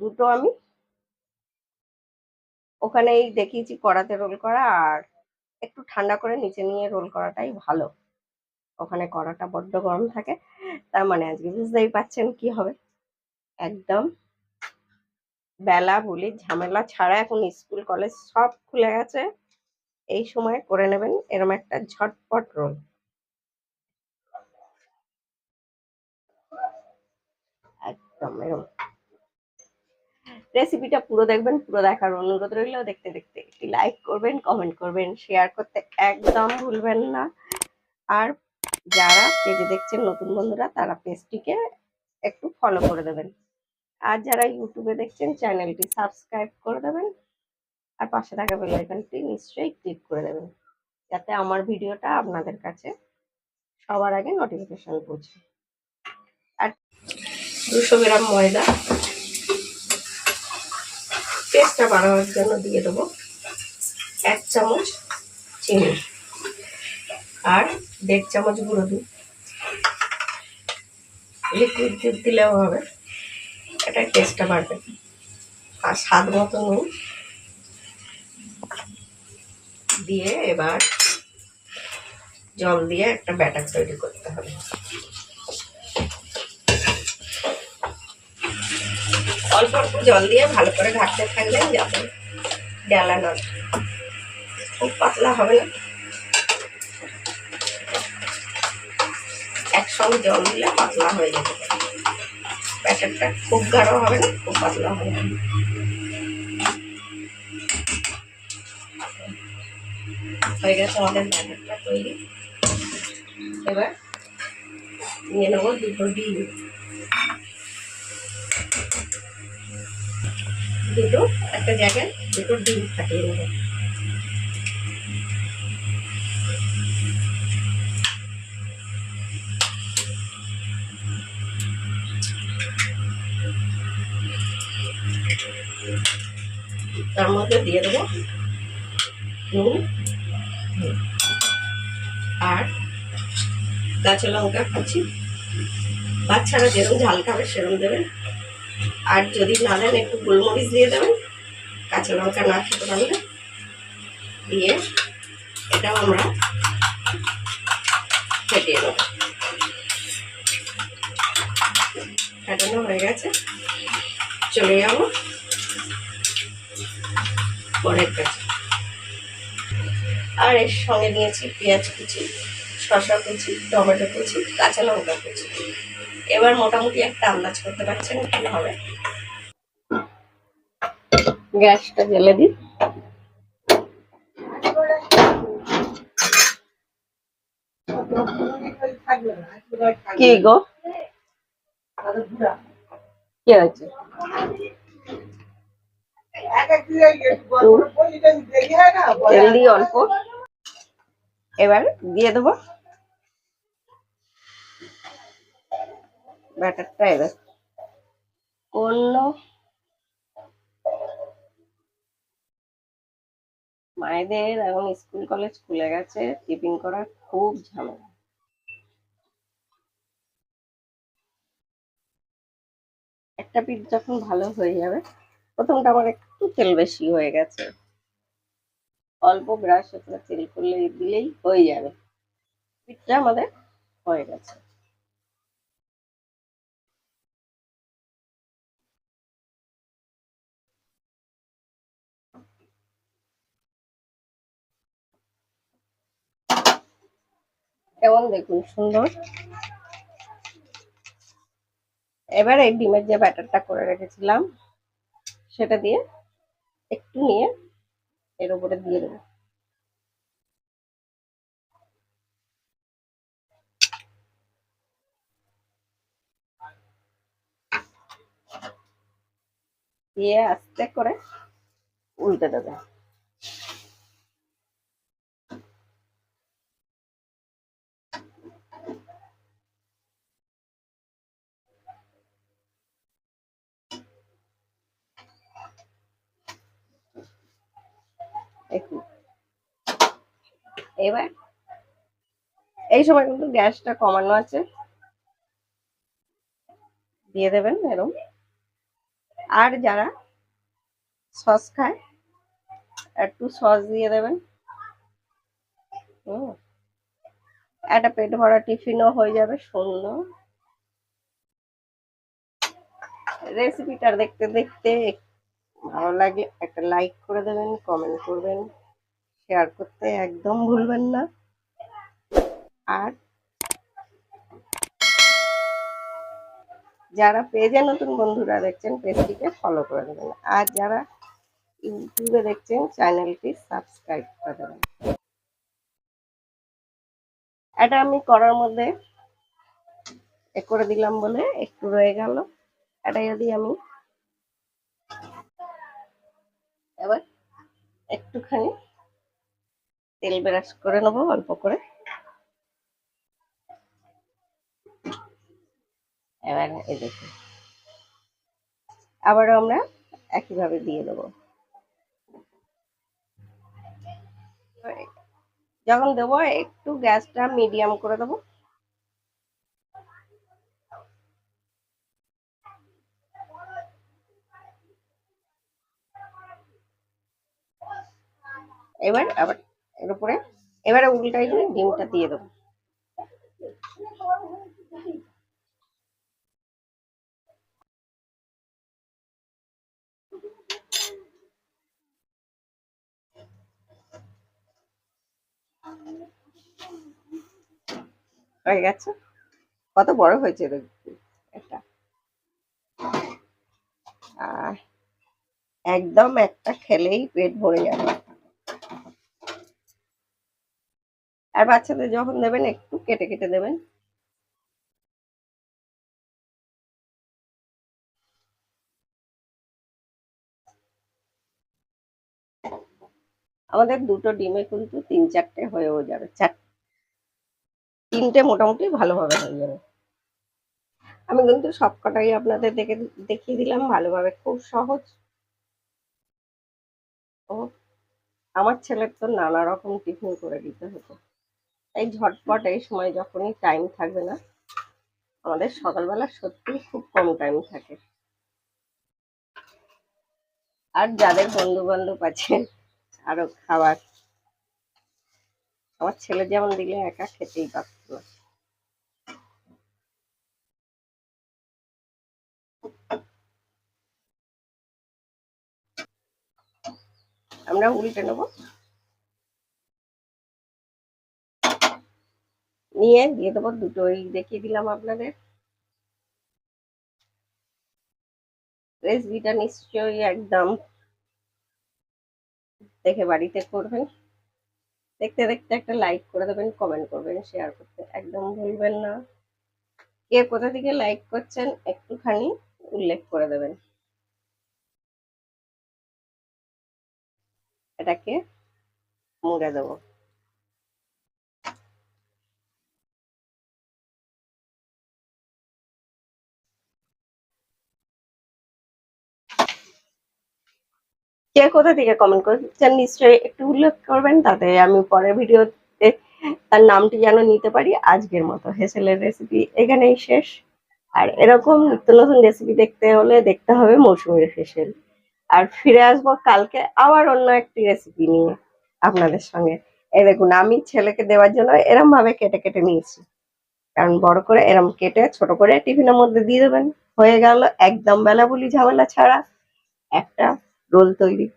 দুটো আমি ওখানেই দেখিয়েছি কড়াতে রোল করা, আর একটু ঠান্ডা করে নিচে নিয়ে রোল করাটাই ভালো। ওখানে কড়াটা বড্ড গরম থাকে, তার মানে আজকে বুঝতেই পারছেন কি হবে। একদম বেলা বলি ঝামেলা ছাড়া, এখন স্কুল কলেজ সব খুলে গেছে, এই সময় করে নেবেন এরম একটা ঝটপট রোল। একদম এরম রেসিপিটা পুরো দেখবেন, পুরো দেখার অনুরোধ রইল। দেখতে দেখতে একটি লাইক করবেন, কমেন্ট করবেন, শেয়ার করতে একদম ভুলবেন না। আর যারা পেজে দেখছেন নতুন বন্ধুরা, তারা পেজটিকে একটু ফলো করে দেবেন। আর যারা ইউটিউবে দেখছেন চ্যানেলটি সাবস্ক্রাইব করে দেবেন, আর পাশে থাকা বেল আইকনটি নিশ্চয়ই ক্লিক করে দেবেন, যাতে আমার ভিডিওটা আপনাদের কাছে সবার আগে নোটিফিকেশন পৌঁছে। আর 200 গ্রাম ময়দা পেস্টটা বানানোর জন্য দিয়ে দেবো 1 চামচ চিনি আর 1.5 চামচ গুঁড়ো দুধ। লিকুইড দুধ দিলেও হবে, এটা টেস্টটা বাড়বে। আর স্বাদ মতো নুন দিয়ে এবার জল দিয়ে একটা ব্যাটার তৈরি করতে হবে। অল্প অল্প জল দিয়ে ভালো করে ঘাটতে থাকবেন, যাতে ডালা নয়, খুব পাতলা হবে না। একসঙ্গে জল দিলে পাতলা হয়ে যেতে পারে, ব্যাটারটা খুব গাঢ় হবে না, খুব পাতলা হবে না। হয়ে গেছে আমাদের ব্যাটারটা তৈরি। এবার নিয়ে নেবো 2টো ডিম, একটা জায়গায় 2টো ডিম ফাটিয়ে নেবো। তার মধ্যে দিয়ে দেবো নুন আর কাঁচা লঙ্কা কুচি। বাচ্চারা যেরকম ঝাল খাবে সেরকম দেবেন, আর যদি না দেন একটু গোলমরিচ দিয়ে দেবেন, কাঁচা লঙ্কা না খেতে পারলে। দিয়ে এটাও আমরা ফেটিয়ে দেবো। ফেটানো হয়ে গেছে, চলে যাবো পরের কাছে। আর এর সঙ্গে নিয়েছি পেঁয়াজ কুচি, শসা কুচি, টমেটো কুচি, কাঁচা লঙ্কা কুচি। এবার মোটামুটি একটা আন্দাজ করতে পারছেন কি হবে। গ্যাসটা জ্বেলে দিই। কি গো, কি হয়েছে? তেল দিয়ে অল্প এবার দিয়ে দেবো ব্যাটারটা। এবার করলো মায়েদের এখন স্কুল কলেজ খুলে গেছে, টিফিন করা খুব ঝামেলা। একটা পিঠ যখন ভালো হয়ে যাবে, প্রথমটা আমার একটু তেল বেশি হয়ে গেছে, অল্প ব্রাশ করে তেল করলে দিলেই হয়ে যাবে। পিঠটা আমাদের হয়ে গেছে। কেমন দেখুন সুন্দর। এবার এই ডিমের যে ব্যাটারটা করে রেখেছিলাম সেটা দিয়ে একটু নিয়ে এর উপরে দিয়ে দেবো। দিয়ে আস্তে করে উল্টে দেবে। এবার এই সময় কিন্তু গ্যাসটা কমানো আছে, দিয়ে দেবেন এরকম। আর যারা সস খায় একটু সস দিয়ে দেবেন। হুম, একটা পেট ভরা টিফিনও হয়ে যাবে সুন্দর। রেসিপিটা দেখতে দেখতে ভালো লাগলে একটা লাইক করে দেবেন, কমেন্ট করবেন, শেয়ার করতে একদম ভুলবেন না। আর যারা পেজে নতুন বন্ধুরা দেখছেন পেজটিকে ফলো করে দেবেন, আর যারা ইউটিউবে দেখছেন চ্যানেলটি সাবস্ক্রাইব করে দেবেন। এটা আমি করার মধ্যে করে দিলাম বলে একটু রয়ে গেল। এটা যদি আমি এবার একটুখানি তেল ব্রাশ করে নেবো অল্প করে। এবার এই দেখুন আবারও আমরা একইভাবে দিয়ে দেবো। যখন দেবো একটু গ্যাসটা মিডিয়াম করে দেবো। এবার আবার এর উপরে এবারে উল্টাই দিয়ে ডিমটা দিয়ে দেবো। হয়ে গেছে। কত বড় হয়েছে দেখুন এটা। আর একদম একটা খেলেই পেট ভরে যাবে। আর বাচ্চাদের যখন দেবেন একটু কেটে কেটে দেবেন। আমাদের দুটো ডিমে কিন্তু 3-4টে হয়েও যাবে, তিনটে মোটামুটি ভালোভাবে হয়ে যাবে। আমি কিন্তু সবকটাই আপনাদের দেখিয়ে দিলাম ভালোভাবে, খুব সহজ। ও আমার ছেলের তো নানা রকম টিফিন করে দিতে হতো, এই ঝটপট এই সময় যখনই টাইম থাকবে না, আমাদের সকালবেলা সত্যি খুব কম টাইম থাকে। আর যাদের বন্ধু বান্ধব আছে আরো খাবার, আমার ছেলে যেমন দিলে একা খেতেই পারত না। আমরা উল্টে নেবো, নিয়ে দিয়ে দেবো দুটোই দেখিয়ে দিলাম আপনাদের। রেসিপিটা নিশ্চয়ই একদম দেখে বাড়িতে করবেন। দেখতে দেখতে একটা লাইক করে দেবেন, কমেন্ট করবেন, শেয়ার করতে একদম ভুলবেন না। কে কোথা থেকে লাইক করছেন একটুখানি উল্লেখ করে দেবেন। এটাকে মুড়ে দেবো। কে কোথা থেকে কমেন্ট করছেন নিশ্চয়ই একটু উল্লেখ করবেন, তাতে আমি পরের ভিডিওতে তার নামটি যেন নিতে পারি। আজকের মতো হেসেলের রেসিপি এখানেই শেষ। আর এরকম নিত্য নতুন রেসিপি দেখতে হলে দেখতে হবে মৌসুমীর হেসেল। আর ফিরে আসবো কালকে আবার অন্য একটি রেসিপি নিয়ে আপনাদের সঙ্গে। এই দেখুন আমি ছেলেকে দেওয়ার জন্য এরম ভাবে কেটে কেটে নিয়েছি, কারণ বড় করে এরম কেটে ছোট করে টিফিনের মধ্যে দিয়ে দেবেন। হয়ে গেল একদম বেলা বলি ঝামেলা ছাড়া একটা রোল তৈরি।